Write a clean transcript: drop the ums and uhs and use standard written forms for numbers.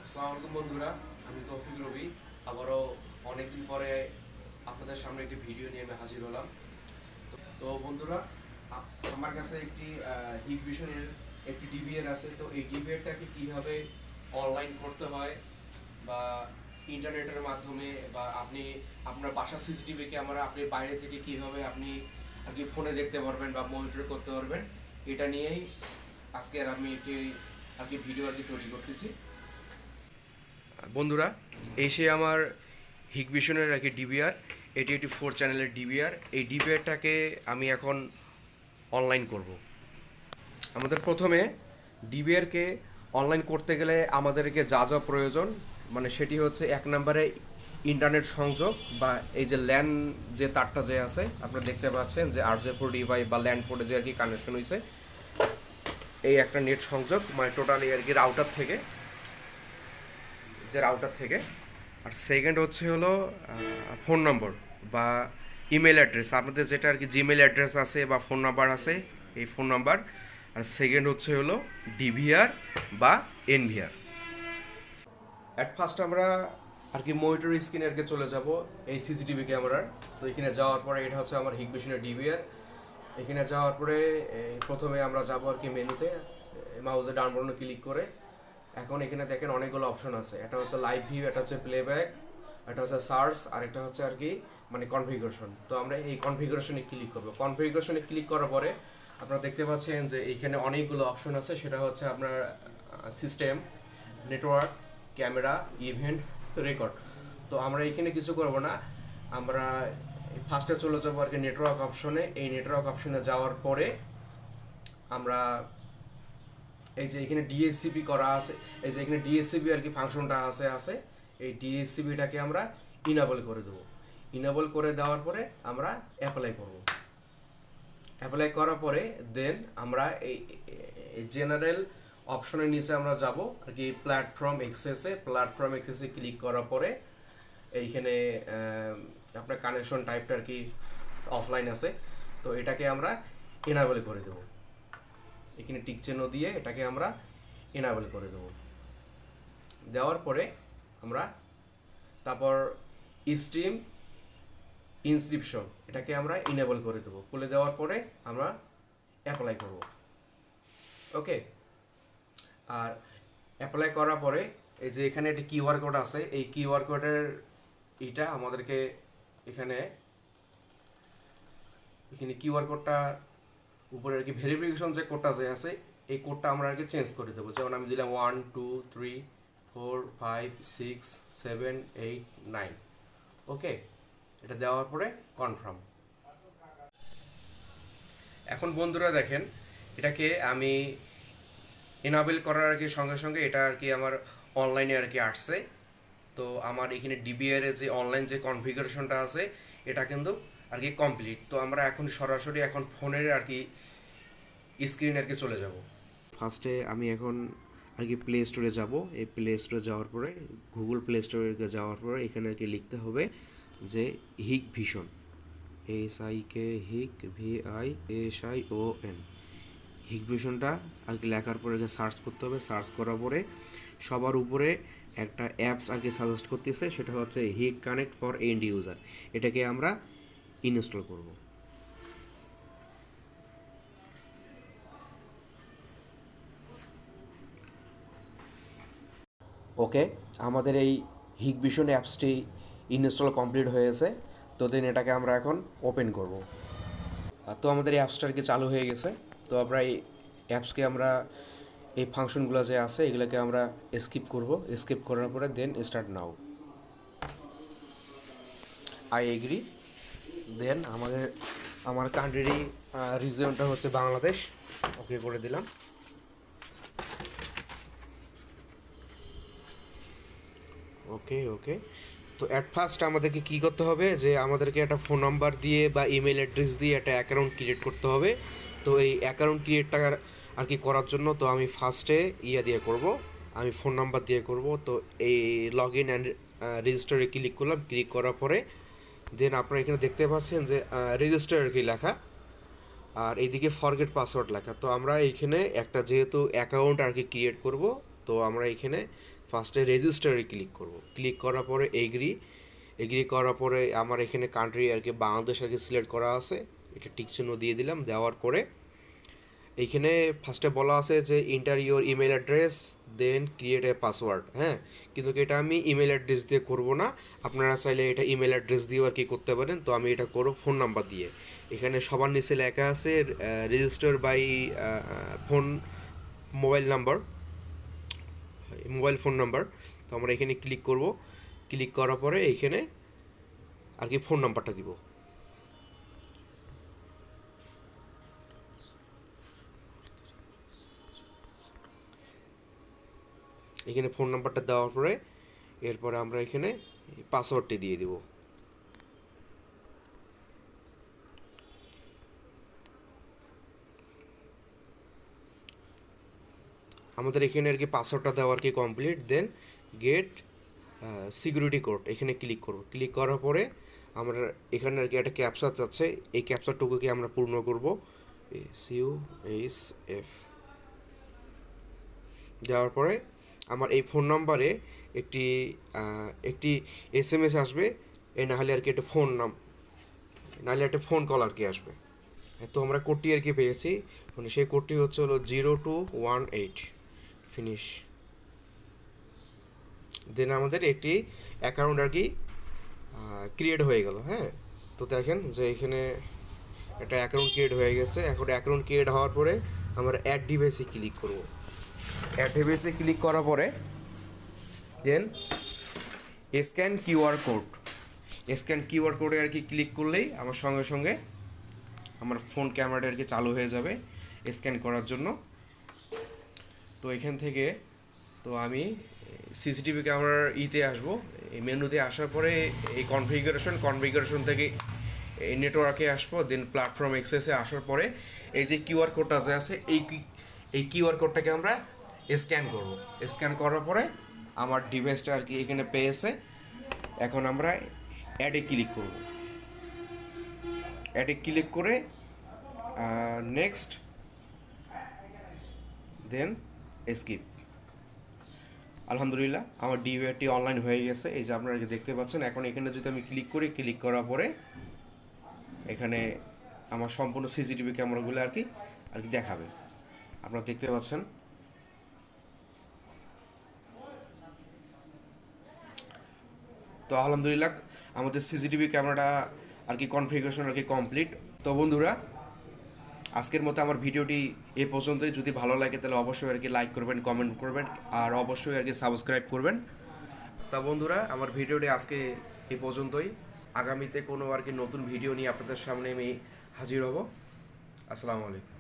আসসালামু আলাইকুম বন্ধুরা, আমি তৌফিক রবি আবারও অনেকদিন পরে আপনাদের সামনে একটি ভিডিও নিয়ে আমি হাজির হলাম। তো বন্ধুরা, আমার কাছে একটি হিকভিশনের একটি ডিভিআর আছে। তো এই ডিভিআরটাকে কীভাবে অনলাইন করতে হয় বা ইন্টারনেটের মাধ্যমে বা আপনি আপনার বাসা সিসিটিভি ক্যামেরা আপনি বাইরে থেকে কীভাবে আপনি আর কি ফোনে দেখতে পারবেন বা মনিটর করতে পারবেন, এটা নিয়েই আজকে আমি একটি আর কি ভিডিও আর কি তৈরি করতেছি। বন্ধুরা, এই সে আমার হিকভিশনের আর কি ডিভিআর। এটি একটি 4 চ্যানেলের ডিভিআর। এই ডিভিআরটাকে আমি এখন অনলাইন করব। আমাদের প্রথমে ডিভিআরকে অনলাইন করতে গেলে আমাদেরকে যা যা প্রয়োজন, মানে সেটি হচ্ছে 1 নম্বরে ইন্টারনেট সংযোগ বা এই যে ল্যান যে তারটা যে আছে আপনারা দেখতে পাচ্ছেন যে RJ4 বা ল্যান্ড পোর্টে যে আর কি কানেকশন হয়েছে, এই একটা নেট সংযোগ, মানে টোটালি আর কি রাউটার থেকে। আর সেকেন্ড হচ্ছে হলো ফোন নম্বর বা ইমেল অ্যাড্রেস, আপনাদের যেটা আর কি জিমেল অ্যাড্রেস আছে বা ফোন নাম্বার আছে, এই ফোন নাম্বার। আর সেকেন্ড হচ্ছে হলো ডিভিআর বা এনভিআর। অ্যাট ফার্স্ট আমরা আর কি মনিটর স্ক্রিনে আর কি চলে যাব এই সিসিটিভি ক্যামেরার। তো এখানে যাওয়ার পরে এটা হচ্ছে আমার হিকভিশনের ডিভিআর। এখানে যাওয়ার পরে প্রথমে আমরা যাব আর কি মেনুতে, মাউসে ডান বাটনে ক্লিক করে। এখন এখানে দেখেন অনেকগুলো অপশন আছে। এটা হচ্ছে লাইভ ভিউ, এটা হচ্ছে প্লেব্যাক, এটা হচ্ছে সার্চ, আর একটা হচ্ছে আর কি মানে কনফিগারেশন। তো আমরা এই কনফিগারেশনে ক্লিক করব। কনফিগারেশনে ক্লিক করার পরে আপনারা দেখতে পাচ্ছেন যে এইখানে অনেকগুলো অপশন আছে। সেটা হচ্ছে আপনার system, network, camera, event, record. তো আমরা এখানে কিছু করব না, আমরা ফার্স্টে চলে যাবো আর কি নেটওয়ার্ক অপশনে। এই নেটওয়ার্ক অপশনে যাওয়ার পরে আমরা এই যে এখানে ডিএসসিপি করা আছে, এই যে এখানে ডিএসসিপি আর কি ফাংশনটা আছে এই ডিএসসিপিটাকে আমরা ইনেবল করে দেবো। ইনেবল করে দেওয়ার পরে আমরা অ্যাপ্লাই করব। অ্যাপ্লাই করার পরে দেন আমরা এই জেনারেল অপশনের নিচে আমরা যাব আর কি প্ল্যাটফর্ম এক্সেসে ক্লিক করার পরে এইখানে আপনার কানেকশন টাইপটা আর কি অফলাইন আছে, তো এটাকে আমরা এনাবেল করে দেবো। এখানে টিক চিহ্ন দিয়ে এটাকে আমরা এনাবেল করে দেবো। দেওয়ার পরে আমরা তারপর স্ট্রিম ইনস্ক্রিপশন এটাকে আমরা ইনেবল করে দেবো। খুলে দেওয়ার পরে আমরা অ্যাপ্লাই করব। ওকে, আর অ্যাপ্লাই করার পরে এই যে এখানে একটা কিউআর কোড আছে, এই কিউআর কোডের এইটা আমাদেরকে এখানে কিউআর কোডটা উপরে আর কি ভেরিফিকেশন যে কোডটা যে আছে এই কোডটা আমরা আর কি চেঞ্জ করে দেবো। যেমন আমি দিলাম 1 2 3 4 5 6 7 8 9। ওকে, এটা দেওয়ার পরে কনফার্ম। এখন বন্ধুরা দেখেন, এটাকে আমি এনাবেল করার আর কি সঙ্গে সঙ্গে এটা আর কি আমার অনলাইনে আর কি আসছে। তো আমার এখানে ডিবিআর এর যে অনলাইন যে কনফিগারেশনটা আছে এটা কিন্তু আর কি কমপ্লিট। তো আমরা এখন সরাসরি এখন ফোনের আর কি স্ক্রিন আর কি চলে যাব। ফার্স্টে আমি এখন আর কি প্লে স্টোরে যাব। এই প্লে স্টোরে যাওয়ার পরে গুগল প্লে স্টোরে যাওয়ার পরে এখানে আর কি লিখতে হবে যে হিকভিশন, HIK হিকভিশনটা আর কি লেখার পরে সার্চ করতে হবে। সার্চ করার পরে সবার উপরে একটা অ্যাপস আর কি সাজেস্ট করতেছে, সেটা হচ্ছে hik-connect ফর এন্ড ইউজার। এটাকে আমরা ইনস্টল করব। ওকে, আমাদের এই হিকভিশন অ্যাপসটি ইনস্টল কমপ্লিট হয়েছে। তো দেন এটাকে আমরা এখন ওপেন করব। তো আমাদের এই অ্যাপসটা আর কি চালু হয়ে গেছে। তো আমরা এই অ্যাপসকে আমরা এই ফাংশনগুলো যে আছে এগুলোকে আমরা স্কিপ করার পরে then start now, I agree. Then আমার কান্ট্রিরই রিজিয়নটা হচ্ছে বাংলাদেশ, ওকে করে দিলাম। ওকে, তো অ্যাট ফার্স্ট আমাদেরকে কী করতে হবে যে আমাদেরকে একটা ফোন নাম্বার দিয়ে বা ইমেল অ্যাড্রেস দিয়ে একটা অ্যাকাউন্ট ক্রিয়েট করতে হবে। তো এই অ্যাকাউন্ট ক্রিয়েটটা আর কি করার জন্য তো আমি ফার্স্টে দিয়ে করব, আমি ফোন নাম্বার দিয়ে করব। তো এই লগ ইন অ্যান্ড রেজিস্টারে ক্লিক করলাম। ক্লিক করার পরে দেন আপনারা এখানে দেখতে পাচ্ছেন যে রেজিস্টার আর কি লেখা, আর এইদিকে ফরগেট পাসওয়ার্ড লেখা। তো আমরা এইখানে একটা যেহেতু অ্যাকাউন্ট আর কি ক্রিয়েট করব, তো আমরা এখানে ফার্স্টে রেজিস্টারে ক্লিক করব, ক্লিক করার পরে এগ্রি করার পরে আমার এখানে কান্ট্রি আর কি বাংলাদেশ আর কি সিলেক্ট করা আছে, এটা টিক চিহ্ন দিয়ে দিলাম। দেওয়ার পরে এইখানে ফার্স্টে বলা আছে যে enter your email address then create a password, হ্যাঁ, কিন্তু এটা আমি ইমেল অ্যাড্রেস দিয়ে করব না, আপনারা চাইলে এটা ইমেল অ্যাড্রেস দিয়েও আর কি করতে পারেন। তো আমি এটা করব ফোন নাম্বার দিয়ে। এখানে সবার নিচে লেখা আছে register by phone mobile phone number. তো আমরা এখানে ক্লিক করব, ক্লিক করার পরে এইখানে আর কি ফোন নাম্বারটা দিব। এখানে ফোন নাম্বারটা দেওয়ার পরে এরপরে আমরা এখানে পাসওয়ার্ডটি দিয়ে দিব। আমাদের এখানে আর কি পাসওয়ার্ডটা দেওয়া আর কি কমপ্লিট। দেন গেট সিকিউরিটি কোড এখানে ক্লিক করব, ক্লিক করার পরে আমরা এখানে আর কি একটা ক্যাপচা চাচ্ছে, এই ক্যাপচারটুকুকে আমরা পূর্ণ করব। SUHF দেওয়ার পরে আমার এই ফোন নাম্বারে একটি SMS আসবে, না হলে আর কি একটা নাহলে একটা ফোন কল আর কি আসবে। তো আমরা কোডটি আর কি পেয়েছি, মানে সেই কোডটি হচ্ছে হলো 0218 ফিনিশ। দেন আমাদের একটি অ্যাকাউন্ট আর কি ক্রিয়েট হয়ে গেল। হ্যাঁ, তো দেখেন যে এখানে একটা অ্যাকাউন্ট ক্রিয়েট হয়ে গেছে। এখন অ্যাকাউন্ট ক্রিয়েট হওয়ার পরে আমরা অ্যাড ডিভাইসে ক্লিক করব। অ্যাড ডিভাইসে ক্লিক করার পরে দেন স্ক্যান কিউআর কোডে আর কি ক্লিক করলেই আমার সঙ্গে সঙ্গে আমার ফোন ক্যামেরাটা আর কি চালু হয়ে যাবে স্ক্যান করার জন্য। তো এখান থেকে তো আমি সিসিটিভি ক্যামেরার আসবো, এই মেনুতে আসার পরে এই কনফিগারেশন থেকে এই নেটওয়ার্কে আসবো। দেন প্ল্যাটফর্ম এক্সেসে আসার পরে এই যে কিউআর কোডটা যে আছে এই কিউআর কোডটাকে আমরা স্ক্যান করব। স্ক্যান করার পরে আমার ডিভাইসটা আর কি এখানে পেয়েছে। এখন আমরা অ্যাডে ক্লিক করব, অ্যাডে ক্লিক করে নেক্সট দেন স্কিপ। আলহামদুলিল্লাহ আমার ডিভিআরটি অনলাইন হয়ে গেছে, এই যে আপনারা দেখতে পাচ্ছেন। এখন এখানে যদি আমি ক্লিক করি, ক্লিক করার পরে এখানে আমার সম্পূর্ণ সিসিটিভি ক্যামেরাগুলো আর কি দেখাবে, আপনারা দেখতে পাচ্ছেন। তো আলহামদুলিল্লাহ আমাদের সিসিটিভি ক্যামেরাটা আর কি কনফিগারেশন আর কি কমপ্লিট। তো বন্ধুরা আজকের মতো আমার ভিডিওটি এ পর্যন্তই। যদি ভালো লাগে তাহলে অবশ্যই আর কি লাইক করবেন, কমেন্ট করবেন, আর অবশ্যই আর কি সাবস্ক্রাইব করবেন। তা বন্ধুরা আমার ভিডিওটি আজকে এ পর্যন্তই। আগামীতে কোনো আর কি নতুন ভিডিও নিয়ে আপনাদের সামনে আমি হাজির হব। আসসালামু আলাইকুম।